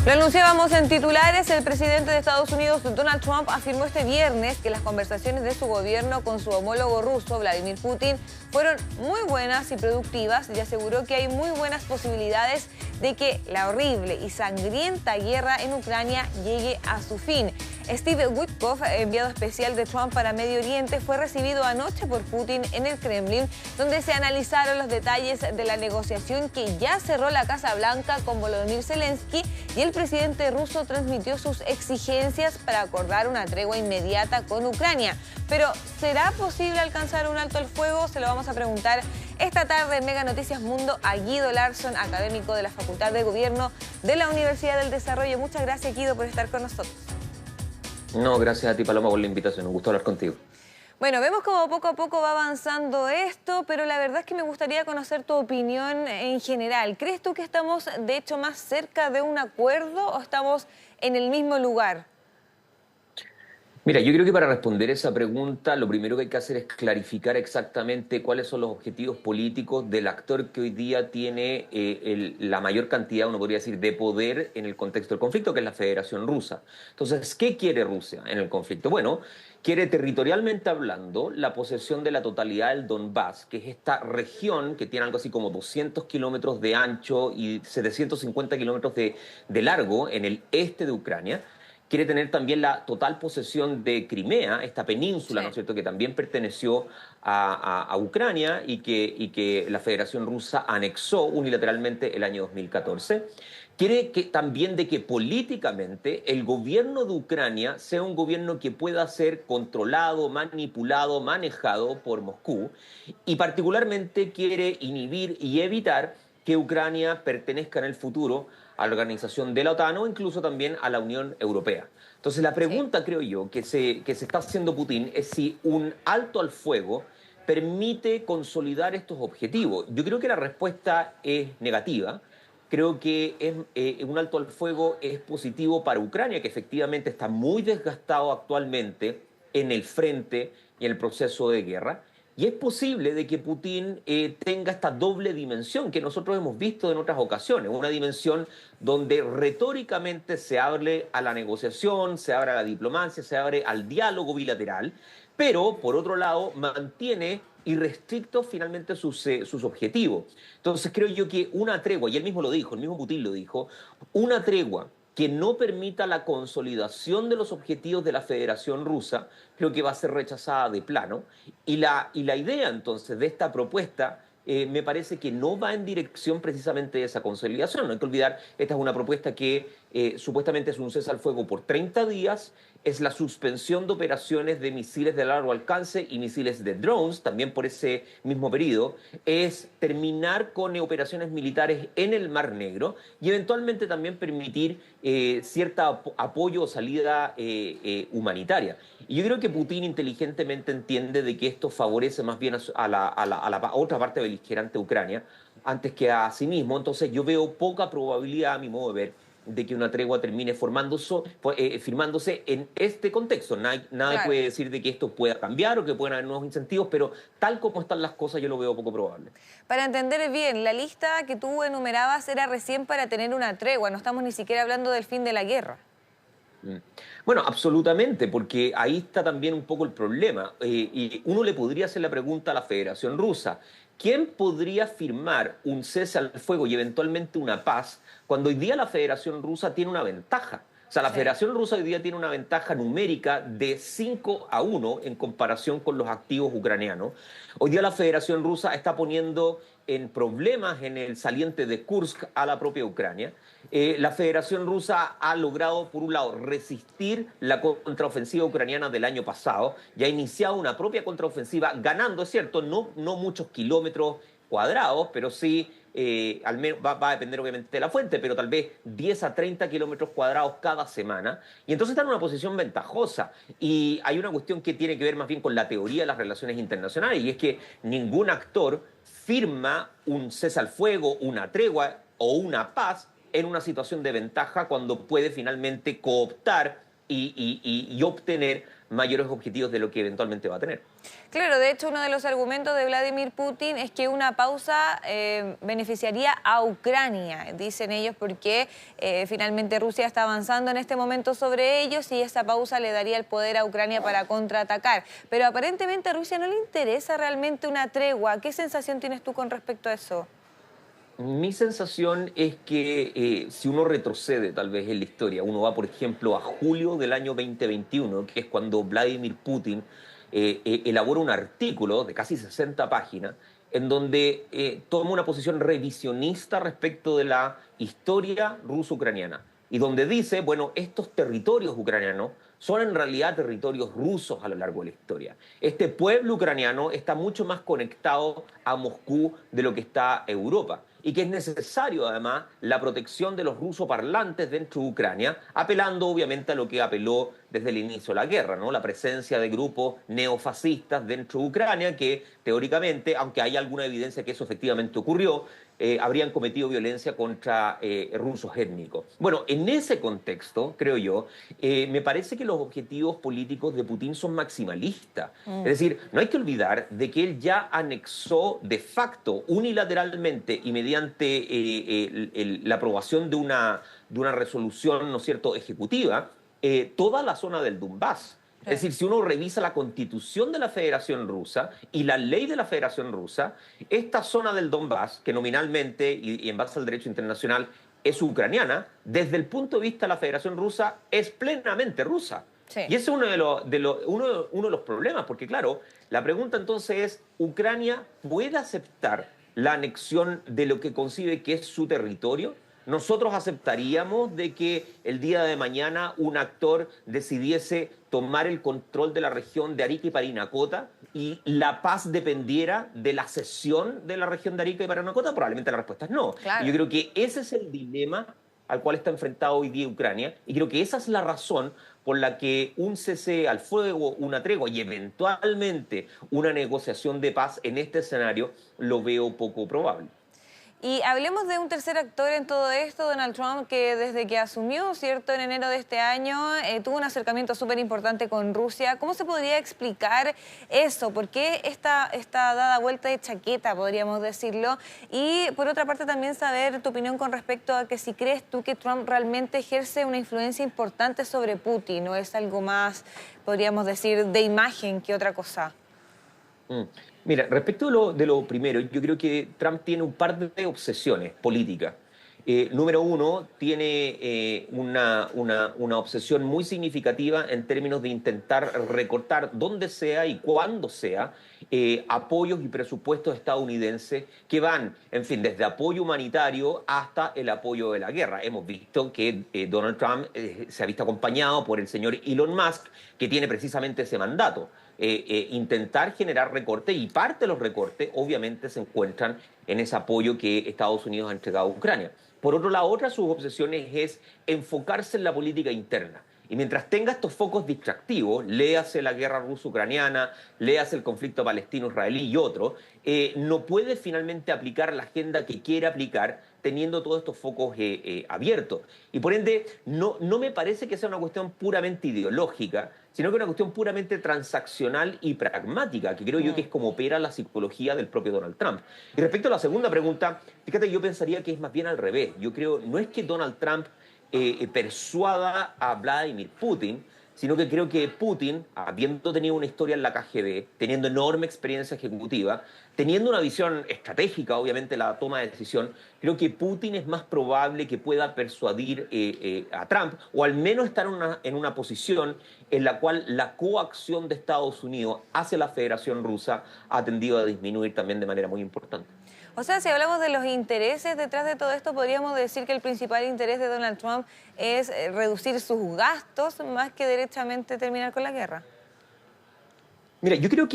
Lo anunciábamos en titulares, el presidente de Estados Unidos, Donald Trump, afirmó este viernes que las conversaciones de su gobierno con su homólogo ruso, Vladimir Putin, fueron muy buenas y productivas y aseguró que hay muy buenas posibilidades de que la horrible y sangrienta guerra en Ucrania llegue a su fin. Steve Witkoff, enviado especial de Trump para Medio Oriente, fue recibido anoche por Putin en el Kremlin, donde se analizaron los detalles de la negociación que ya cerró la Casa Blanca con Volodymyr Zelensky, y el presidente ruso transmitió sus exigencias para acordar una tregua inmediata con Ucrania. Pero, ¿será posible alcanzar un alto el fuego? Se lo vamos a preguntar esta tarde en Mega Noticias Mundo a Guido Larsson, académico de la Facultad de Gobierno de la Universidad del Desarrollo. Muchas gracias, Guido, por estar con nosotros. No, gracias a ti, Paloma, por la invitación. Un gusto hablar contigo. Bueno, vemos cómo poco a poco va avanzando esto, pero la verdad es que me gustaría conocer tu opinión en general. ¿Crees tú que estamos, de hecho, más cerca de un acuerdo o estamos en el mismo lugar? Mira, yo creo que para responder esa pregunta, lo primero que hay que hacer es clarificar exactamente cuáles son los objetivos políticos del actor que hoy día tiene la mayor cantidad, uno podría decir, de poder en el contexto del conflicto, que es la Federación Rusa. Entonces, ¿qué quiere Rusia en el conflicto? Bueno, quiere territorialmente hablando la posesión de la totalidad del Donbass, que es esta región que tiene algo así como 200 kilómetros de ancho y 750 kilómetros de largo en el este de Ucrania. Quiere tener también la total posesión de Crimea, esta península, Sí. ¿no es cierto?, que también perteneció a Ucrania y que la Federación Rusa anexó unilateralmente el año 2014. Quiere también de que políticamente el gobierno de Ucrania sea un gobierno que pueda ser controlado, manipulado, manejado por Moscú, y particularmente quiere inhibir y evitar que Ucrania pertenezca en el futuro a la organización de la OTAN o incluso también a la Unión Europea. Entonces la pregunta, creo yo, que se está haciendo Putin es si un alto al fuego permite consolidar estos objetivos. Yo creo que la respuesta es negativa. Creo que un alto al fuego es positivo para Ucrania, que efectivamente está muy desgastado actualmente en el frente y en el proceso de guerra. Y es posible de que Putin tenga esta doble dimensión que nosotros hemos visto en otras ocasiones, una dimensión donde retóricamente se abre a la negociación, se abre a la diplomacia, se abre al diálogo bilateral, pero por otro lado mantiene irrestrictos finalmente sus objetivos. Entonces creo yo que una tregua, y él mismo lo dijo, el mismo Putin lo dijo, una tregua que no permita la consolidación de los objetivos de la Federación Rusa, creo que va a ser rechazada de plano. Y la idea entonces de esta propuesta me parece que no va en dirección precisamente de esa consolidación. No hay que olvidar, esta es una propuesta que supuestamente es un cese al fuego por 30 días, es la suspensión de operaciones de misiles de largo alcance y misiles de drones, también por ese mismo periodo, es terminar con operaciones militares en el Mar Negro y eventualmente también permitir cierto apoyo o salida humanitaria. Y yo creo que Putin inteligentemente entiende de que esto favorece más bien a la otra parte beligerante, Ucrania, antes que a sí mismo. Entonces yo veo poca probabilidad, a mi modo de ver, de que una tregua termine firmándose en este contexto. Nada Claro. puede decir de que esto pueda cambiar o que puedan haber nuevos incentivos, pero tal como están las cosas yo lo veo poco probable. Para entender bien, la lista que tú enumerabas era recién para tener una tregua, no estamos ni siquiera hablando del fin de la guerra. Bueno, absolutamente, porque ahí está también un poco el problema. Y uno le podría hacer la pregunta a la Federación Rusa. ¿Quién podría firmar un cese al fuego y eventualmente una paz cuando hoy día la Federación Rusa tiene una ventaja? O sea, la Federación Rusa hoy día tiene una ventaja numérica de 5-1 en comparación con los activos ucranianos. Hoy día la Federación Rusa está poniendo en problemas en el saliente de Kursk a la propia Ucrania. La Federación Rusa ha logrado, por un lado, resistir la contraofensiva ucraniana del año pasado y ha iniciado una propia contraofensiva, ganando, es cierto, no muchos kilómetros cuadrados, pero sí, al menos va a depender obviamente de la fuente, pero tal vez 10 a 30 kilómetros cuadrados cada semana. Y entonces está en una posición ventajosa. Y hay una cuestión que tiene que ver más bien con la teoría de las relaciones internacionales, y es que ningún actor firma un cese al fuego, una tregua o una paz en una situación de ventaja cuando puede finalmente cooptar y obtener mayores objetivos de lo que eventualmente va a tener. Claro, de hecho, uno de los argumentos de Vladimir Putin es que una pausa beneficiaría a Ucrania, dicen ellos, porque finalmente Rusia está avanzando en este momento sobre ellos y esa pausa le daría el poder a Ucrania para contraatacar. Pero aparentemente a Rusia no le interesa realmente una tregua. ¿Qué sensación tienes tú con respecto a eso? Mi sensación es que si uno retrocede tal vez en la historia, uno va por ejemplo a julio del año 2021, que es cuando Vladimir Putin elabora un artículo de casi 60 páginas en donde toma una posición revisionista respecto de la historia ruso-ucraniana y donde dice, bueno, estos territorios ucranianos son en realidad territorios rusos a lo largo de la historia. Este pueblo ucraniano está mucho más conectado a Moscú de lo que está Europa y que es necesario además la protección de los rusoparlantes dentro de Ucrania, apelando obviamente a lo que apeló desde el inicio de la guerra, ¿no? La presencia de grupos neofascistas dentro de Ucrania que teóricamente, aunque hay alguna evidencia que eso efectivamente ocurrió, habrían cometido violencia contra rusos étnicos. Bueno, en ese contexto, creo yo, me parece que los objetivos políticos de Putin son maximalistas. Es decir, no hay que olvidar de que él ya anexó de facto, unilateralmente y mediante la aprobación de una resolución, ¿no es cierto?, ejecutiva, toda la zona del Donbass. Es decir, si uno revisa la constitución de la Federación Rusa y la ley de la Federación Rusa, esta zona del Donbass, que nominalmente y en base al derecho internacional es ucraniana, desde el punto de vista de la Federación Rusa es plenamente rusa. Sí. Y ese es uno de los problemas, porque claro, la pregunta entonces es, ¿Ucrania puede aceptar la anexión de lo que concibe que es su territorio? ¿Nosotros aceptaríamos de que el día de mañana un actor decidiese tomar el control de la región de Arica y Parinacota y la paz dependiera de la cesión de la región de Arica y Parinacota? Probablemente la respuesta es no. Claro. Y yo creo que ese es el dilema al cual está enfrentado hoy día Ucrania, y creo que esa es la razón por la que un cese al fuego, una tregua y eventualmente una negociación de paz en este escenario lo veo poco probable. Y hablemos de un tercer actor en todo esto, Donald Trump, que desde que asumió, ¿cierto?, en enero de este año, tuvo un acercamiento súper importante con Rusia. ¿Cómo se podría explicar eso? ¿Por qué esta dada vuelta de chaqueta, podríamos decirlo? Y por otra parte también saber tu opinión con respecto a que si crees tú que Trump realmente ejerce una influencia importante sobre Putin, o es algo más, podríamos decir, de imagen que otra cosa. Mira, respecto de lo primero, yo creo que Trump tiene un par de obsesiones políticas. Número uno, tiene una obsesión muy significativa en términos de intentar recortar donde sea y cuando sea apoyos y presupuestos estadounidenses que van, en fin, desde apoyo humanitario hasta el apoyo de la guerra. Hemos visto que Donald Trump se ha visto acompañado por el señor Elon Musk, que tiene precisamente ese mandato. Intentar generar recortes, y parte de los recortes obviamente se encuentran en ese apoyo que Estados Unidos ha entregado a Ucrania. Por otro lado, otra de sus obsesiones es enfocarse en la política interna. Y mientras tenga estos focos distractivos, léase la guerra ruso-ucraniana, léase el conflicto palestino-israelí y otros, no puede finalmente aplicar la agenda que quiere aplicar teniendo todos estos focos abiertos. Y por ende, no me parece que sea una cuestión puramente ideológica, sino que una cuestión puramente transaccional y pragmática, que creo yo que es como opera la psicología del propio Donald Trump. Y respecto a la segunda pregunta, fíjate, yo pensaría que es más bien al revés. Yo creo, no es que Donald Trump persuada a Vladimir Putin, sino que creo que Putin, habiendo tenido una historia en la KGB, teniendo enorme experiencia ejecutiva, teniendo una visión estratégica, obviamente, la toma de decisión, creo que Putin es más probable que pueda persuadir a Trump, o al menos estar en una posición en la cual la coacción de Estados Unidos hacia la Federación Rusa ha tendido a disminuir también de manera muy importante. O sea, si hablamos de los intereses detrás de todo esto, podríamos decir que el principal interés de Donald Trump es reducir sus gastos más que derechamente terminar con la guerra. Mira, yo creo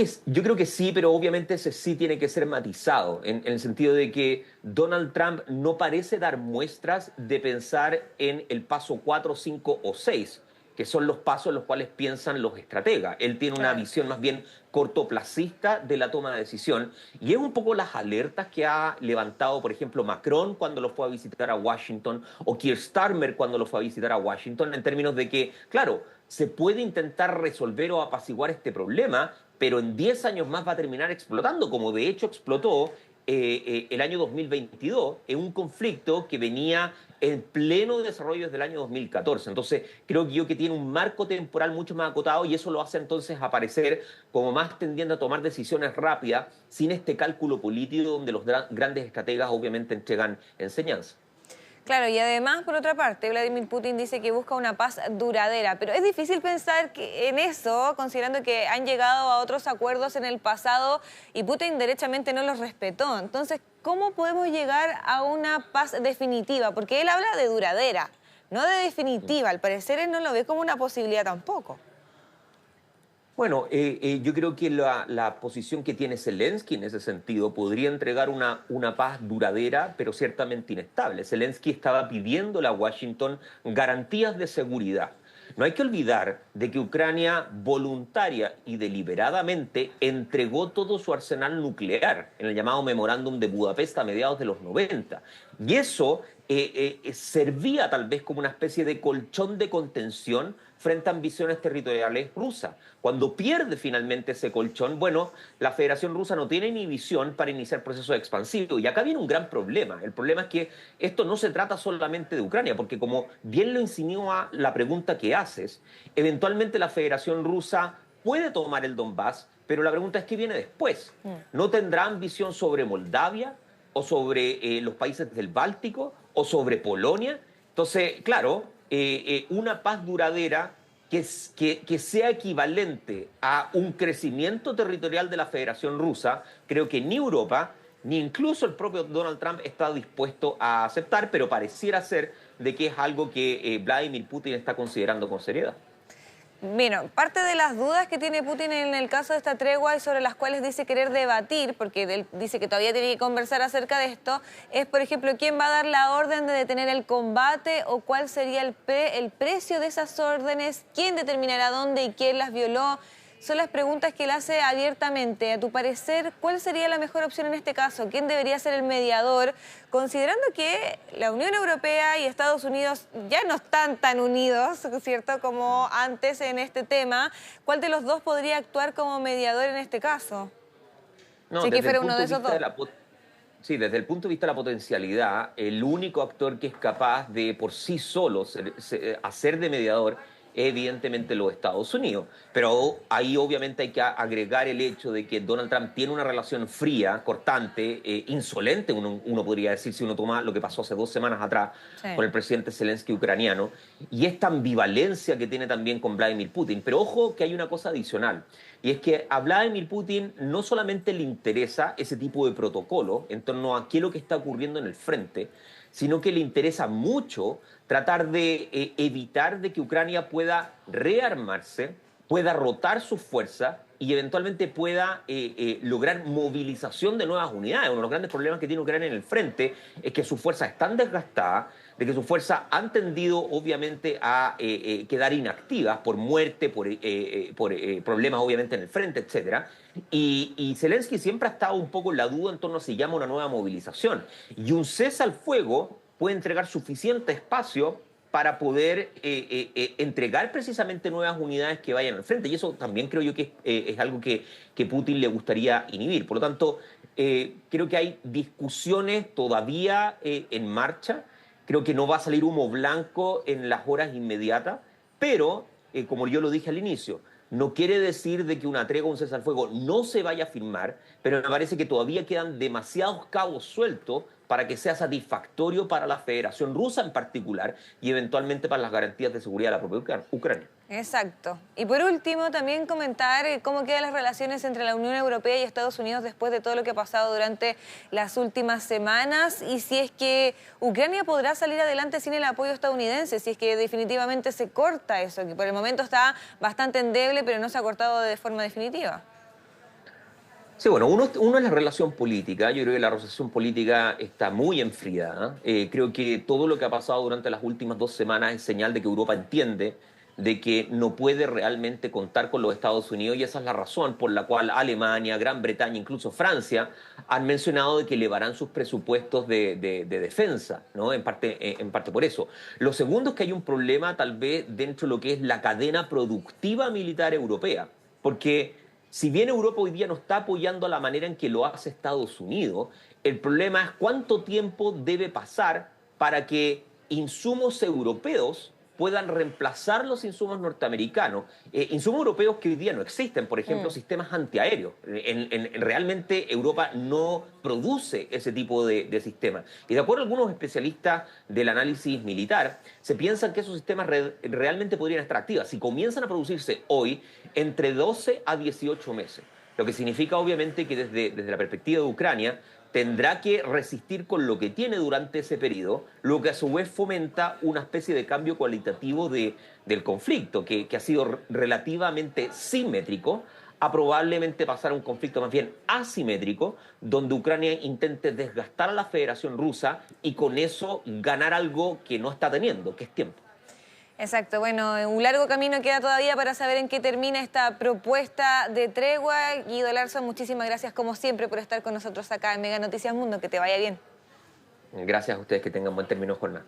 que sí, pero obviamente ese sí tiene que ser matizado, en el sentido de que Donald Trump no parece dar muestras de pensar en el paso 4, 5 o 6. que son los pasos en los cuales piensan los estrategas. Él tiene una visión más bien cortoplacista de la toma de decisión y es un poco las alertas que ha levantado, por ejemplo, Macron cuando lo fue a visitar a Washington o Keir Starmer cuando lo fue a visitar a Washington, en términos de que, claro, se puede intentar resolver o apaciguar este problema, pero en 10 años más va a terminar explotando, como de hecho explotó el año 2022 en un conflicto que venía en pleno desarrollo desde el año 2014. Entonces, creo que tiene un marco temporal mucho más acotado y eso lo hace entonces aparecer como más tendiendo a tomar decisiones rápidas sin este cálculo político donde los grandes estrategas obviamente entregan enseñanza. Claro, y además, por otra parte, Vladimir Putin dice que busca una paz duradera, pero es difícil pensar en eso, considerando que han llegado a otros acuerdos en el pasado y Putin derechamente no los respetó. Entonces, ¿cómo podemos llegar a una paz definitiva? Porque él habla de duradera, no de definitiva. Al parecer, él no lo ve como una posibilidad tampoco. Bueno, yo creo que la posición que tiene Zelensky en ese sentido podría entregar una paz duradera, pero ciertamente inestable. Zelensky estaba pidiéndole a Washington garantías de seguridad. No hay que olvidar de que Ucrania voluntaria y deliberadamente entregó todo su arsenal nuclear en el llamado Memorándum de Budapest a mediados de los 90. Y eso servía tal vez como una especie de colchón de contención frente a ambiciones territoriales rusas. Cuando pierde finalmente ese colchón, bueno, la Federación Rusa no tiene ni visión para iniciar procesos expansivos. Y acá viene un gran problema. El problema es que esto no se trata solamente de Ucrania, porque como bien lo insinúa la pregunta que haces, eventualmente la Federación Rusa puede tomar el Donbass, pero la pregunta es qué viene después. ¿No tendrá ambición sobre Moldavia o sobre los países del Báltico o sobre Polonia? Entonces, claro, una paz duradera que sea equivalente a un crecimiento territorial de la Federación Rusa, creo que ni Europa ni incluso el propio Donald Trump está dispuesto a aceptar, pero pareciera ser de que es algo que Vladimir Putin está considerando con seriedad. Bueno, parte de las dudas que tiene Putin en el caso de esta tregua y sobre las cuales dice querer debatir, porque él dice que todavía tiene que conversar acerca de esto, es, por ejemplo, quién va a dar la orden de detener el combate o cuál sería el precio de esas órdenes, quién determinará dónde y quién las violó. Son las preguntas que él hace abiertamente. A tu parecer, ¿cuál sería la mejor opción en este caso? ¿Quién debería ser el mediador? Considerando que la Unión Europea y Estados Unidos ya no están tan unidos, ¿cierto?, como antes en este tema, ¿cuál de los dos podría actuar como mediador en este caso? No, Si que fuera uno de esos dos. Sí, desde el punto de vista de la potencialidad, el único actor que es capaz de por sí solo hacer de mediador es evidentemente los Estados Unidos. Pero ahí obviamente hay que agregar el hecho de que Donald Trump tiene una relación fría, cortante, insolente, uno podría decir, si uno toma lo que pasó hace 2 semanas atrás con el presidente Zelensky ucraniano, y esta ambivalencia que tiene también con Vladimir Putin. Pero ojo que hay una cosa adicional, y es que a Vladimir Putin no solamente le interesa ese tipo de protocolo en torno a qué es lo que está ocurriendo en el frente, sino que le interesa mucho tratar de evitar de que Ucrania pueda rearmarse, pueda rotar sus fuerzas y eventualmente pueda lograr movilización de nuevas unidades. Uno de los grandes problemas que tiene Ucrania en el frente es que sus fuerzas están desgastadas, de que sus fuerzas han tendido obviamente a quedar inactivas por muerte, por problemas obviamente en el frente, etc. Y Zelensky siempre ha estado un poco en la duda en torno a si llama una nueva movilización. Y un cese al fuego puede entregar suficiente espacio para poder entregar precisamente nuevas unidades que vayan al frente. Y eso también creo yo que es algo que Putin le gustaría inhibir. Por lo tanto, creo que hay discusiones todavía en marcha. Creo que no va a salir humo blanco en las horas inmediatas, pero, como yo lo dije al inicio, no quiere decir de que una tregua o un cese al fuego no se vaya a firmar, pero me parece que todavía quedan demasiados cabos sueltos para que sea satisfactorio para la Federación Rusa en particular y eventualmente para las garantías de seguridad de la propia Ucrania. Exacto. Y por último, también comentar cómo quedan las relaciones entre la Unión Europea y Estados Unidos después de todo lo que ha pasado durante las últimas semanas y si es que Ucrania podrá salir adelante sin el apoyo estadounidense, si es que definitivamente se corta eso, que por el momento está bastante endeble, pero no se ha cortado de forma definitiva. Sí, bueno, uno es la relación política. Yo creo que la relación política está muy enfriada. Creo que todo lo que ha pasado durante las últimas 2 semanas es señal de que Europa entiende de que no puede realmente contar con los Estados Unidos y esa es la razón por la cual Alemania, Gran Bretaña, incluso Francia han mencionado de que elevarán sus presupuestos de defensa, ¿no? En parte por eso. Lo segundo es que hay un problema tal vez dentro de lo que es la cadena productiva militar europea, porque si bien Europa hoy día no está apoyando a la manera en que lo hace Estados Unidos, el problema es cuánto tiempo debe pasar para que insumos europeos puedan reemplazar los insumos norteamericanos. Insumos europeos que hoy día no existen, por ejemplo, sistemas antiaéreos. Realmente Europa no produce ese tipo de sistemas. Y de acuerdo a algunos especialistas del análisis militar, se piensa que esos sistemas realmente podrían estar activos. Si comienzan a producirse hoy, entre 12 a 18 meses. Lo que significa obviamente que desde la perspectiva de Ucrania, tendrá que resistir con lo que tiene durante ese periodo, lo que a su vez fomenta una especie de cambio cualitativo del conflicto, que ha sido relativamente simétrico, a probablemente pasar a un conflicto más bien asimétrico, donde Ucrania intente desgastar a la Federación Rusa y con eso ganar algo que no está teniendo, que es tiempo. Exacto, bueno, un largo camino queda todavía para saber en qué termina esta propuesta de tregua. Guido Larsson, muchísimas gracias como siempre por estar con nosotros acá en Mega Noticias Mundo, que te vaya bien. Gracias a ustedes, que tengan buen término de jornada.